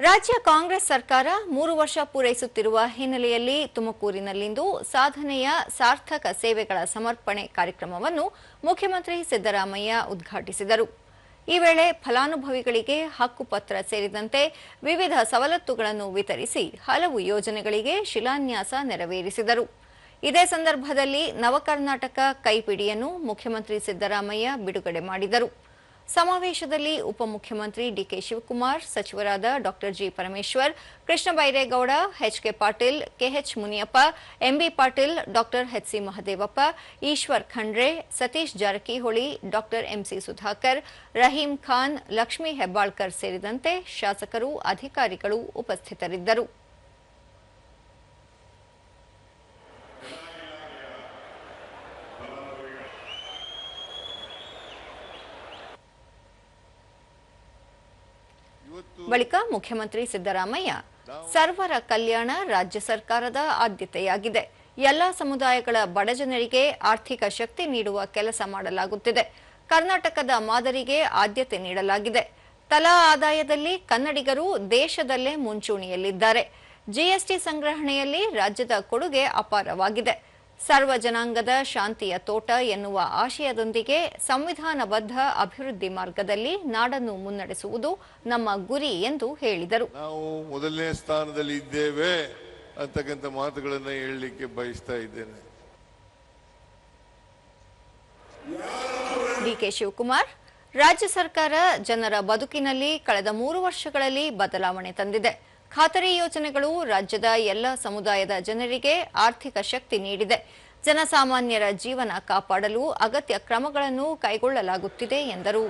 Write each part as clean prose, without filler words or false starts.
ರಾಜ್ಯ ಕಾಂಗ್ರೆಸ್ ಸರ್ಕಾರ 3 ವರ್ಷ ಪೂರೈಸುತ್ತಿರುವ ಹಿನ್ನೆಲೆಯಲ್ಲಿ ತುಮಕೂರಿನಲ್ಲಿಂದು ಸಾಧನೆಯ ಸಾರ್ಥಕ ಸೇವೆಗಳ ಸಮರ್ಪಣೆ ಕಾರ್ಯಕ್ರಮವನ್ನು ಮುಖ್ಯಮಂತ್ರಿ ಸಿದ್ದರಾಮಯ್ಯ ಉದ್ಘಾಟಿಸಿದರು. ಈ ವೇಳೆ ಫಲಾನುಭವಿಗಳಿಗೆ ಹಕ್ಕುಪತ್ರ ಸೇರಿದಂತೆ ವಿವಿಧ ಸವಲತ್ತುಗಳನ್ನು ವಿತರಿಸಿ ಹಲವು ಯೋಜನೆಗಳಿಗೆ ಶಿಲಾನ್ಯಾಸ ನೆರವೇರಿಸಿದರು. ಇದೇ ಸಂದರ್ಭದಲ್ಲಿ ನವಕರ್ನಾಟಕ ಕೈಪಿಡಿಯನ್ನು ಮುಖ್ಯಮಂತ್ರಿ ಸಿದ್ದರಾಮಯ್ಯ ಬಿಡುಗಡೆ ಮಾಡಿದರು. ಸಮಾವೇಶದಲ್ಲಿ ಉಪಮುಖ್ಯಮಂತ್ರಿ ಡಿಕೆ ಶಿವಕುಮಾರ್, ಸಚಿವರಾದ ಡಾ ಜಿ ಪರಮೇಶ್ವರ್, ಕೃಷ್ಣ ಬೈರೇಗೌಡ, ಎಚ್ಕೆ ಪಾಟೀಲ್, ಕೆಎಚ್ ಮುನಿಯಪ್ಪ, ಎಂಬಿ ಪಾಟೀಲ್, ಡಾ ಎಚ್ಸಿ ಮಹದೇವಪ್ಪ, ಈಶ್ವರ್ ಖಂಡ್ರೆ, ಸತೀಶ್ ಜಾರಕಿಹೊಳಿ, ಡಾ ಎಂಸಿ ಸುಧಾಕರ್, ರಹೀಂ ಖಾನ್, ಲಕ್ಷ್ಮೀ ಹೆಬ್ಬಾಳ್ಕರ್ ಸೇರಿದಂತೆ ಶಾಸಕರು, ಅಧಿಕಾರಿಗಳು ಉಪಸ್ಥಿತರಿದ್ದರು. ಬಳಿಕ ಮುಖ್ಯಮಂತ್ರಿ ಸಿದ್ದರಾಮಯ್ಯ, ಸರ್ವರ ಕಲ್ಯಾಣ ರಾಜ್ಯ ಸರ್ಕಾರದ ಆದ್ಯತೆಯಾಗಿದೆ. ಎಲ್ಲಾ ಸಮುದಾಯಗಳ ಬಡಜನರಿಗೆ ಆರ್ಥಿಕ ಶಕ್ತಿ ನೀಡುವ ಕೆಲಸ ಮಾಡಲಾಗುತ್ತಿದೆ. ಕರ್ನಾಟಕದ ಮಾದರಿಗೆ ಆದ್ಯತೆ ನೀಡಲಾಗಿದೆ. ತಲಾ ಆದಾಯದಲ್ಲಿ ಕನ್ನಡಿಗರು ದೇಶದಲ್ಲೇ ಮುಂಚೂಣಿಯಲ್ಲಿದ್ದಾರೆ. ಜಿಎಸ್ಟಿ ಸಂಗ್ರಹಣೆಯಲ್ಲಿ ರಾಜ್ಯದ ಕೊಡುಗೆ ಅಪಾರವಾಗಿದೆ. ಸರ್ವ ಜನಾಂಗದ ಶಾಂತಿಯ ತೋಟ ಎನ್ನುವ ಆಶಯದೊಂದಿಗೆ ಸಂವಿಧಾನಬದ್ಧ ಅಭಿವೃದ್ಧಿ ಮಾರ್ಗದಲ್ಲಿ ನಾಡನ್ನು ಮುನ್ನಡೆಸುವುದು ನಮ್ಮ ಗುರಿ ಎಂದು ಹೇಳಿದರು. ನಾವು ಮೊದಲನೇ ಸ್ಥಾನದಲ್ಲಿ ಇದ್ದೇವೆ ಅಂತಕ್ಕಂಥ ಮಾತುಗಳನ್ನು ಹೇಳಲಿಕ್ಕೆ ಬಯಸ್ತಾ ಇದ್ದೇನೆ. ಡಿಕೆ ಶಿವಕುಮಾರ್, ರಾಜ್ಯ ಸರ್ಕಾರ ಜನರ ಬದುಕಿನಲ್ಲಿ ಕಳೆದ 3 ವರ್ಷಗಳಲ್ಲಿ ಬದಲಾವಣೆ ತಂದಿದೆ. ಖಾತರಿ ಯೋಜನೆಗಳು ರಾಜ್ಯದ ಎಲ್ಲ ಸಮುದಾಯದ ಜನರಿಗೆ ಆರ್ಥಿಕ ಶಕ್ತಿ ನೀಡಿದೆ. ಜನಸಾಮಾನ್ಯರ ಜೀವನ ಕಾಪಾಡಲು ಅಗತ್ಯ ಕ್ರಮಗಳನ್ನು ಕೈಗೊಳ್ಳಲಾಗುತ್ತಿದೆ ಎಂದರು.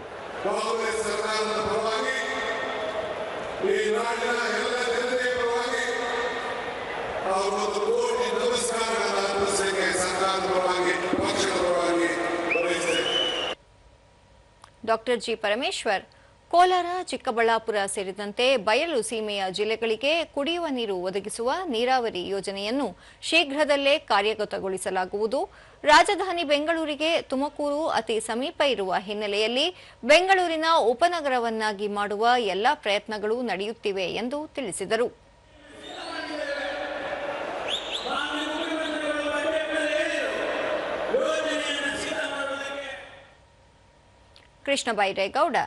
ಡಾ ಜಿ ಪರಮೇಶ್ವರ್, ಕೋಲಾರ, ಚಿಕ್ಕಬಳ್ಳಾಪುರ ಸೇರಿದಂತೆ ಬಯಲು ಸೀಮೆಯ ಜಿಲ್ಲೆಗಳಿಗೆ ಕುಡಿಯುವ ನೀರು ಒದಗಿಸುವ ನೀರಾವರಿ ಯೋಜನೆಯನ್ನು ಶೀಘ್ರದಲ್ಲೇ ಕಾರ್ಯಗತಗೊಳಿಸಲಾಗುವುದು. ರಾಜಧಾನಿ ಬೆಂಗಳೂರಿಗೆ ತುಮಕೂರು ಅತಿ ಸಮೀಪ ಇರುವ ಹಿನ್ನೆಲೆಯಲ್ಲಿ ಬೆಂಗಳೂರಿನ ಉಪನಗರವನ್ನಾಗಿ ಮಾಡುವ ಎಲ್ಲಾ ಪ್ರಯತ್ನಗಳು ನಡೆಯುತ್ತಿವೆ ಎಂದು ತಿಳಿಸಿದರು. ಕೃಷ್ಣ ಬೈರೇಗೌಡ,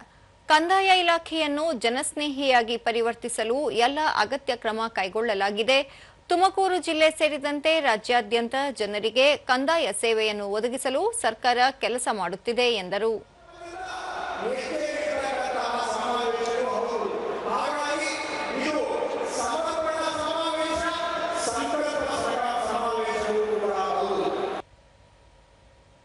ಕಂದಾಯ ಇಲಾಖೆಯನ್ನು ಜನಸ್ನೇಹಿಯಾಗಿ ಪರಿವರ್ತಿಸಲು ಎಲ್ಲ ಅಗತ್ಯ ಕ್ರಮ ಕೈಗೊಳ್ಳಲಾಗಿದೆ. ತುಮಕೂರು ಜಿಲ್ಲೆ ಸೇರಿದಂತೆ ರಾಜ್ಯಾದ್ಯಂತ ಜನರಿಗೆ ಕಂದಾಯ ಸೇವೆಯನ್ನು ಒದಗಿಸಲು ಸರ್ಕಾರ ಕೆಲಸ ಮಾಡುತ್ತಿದೆ ಎಂದರು.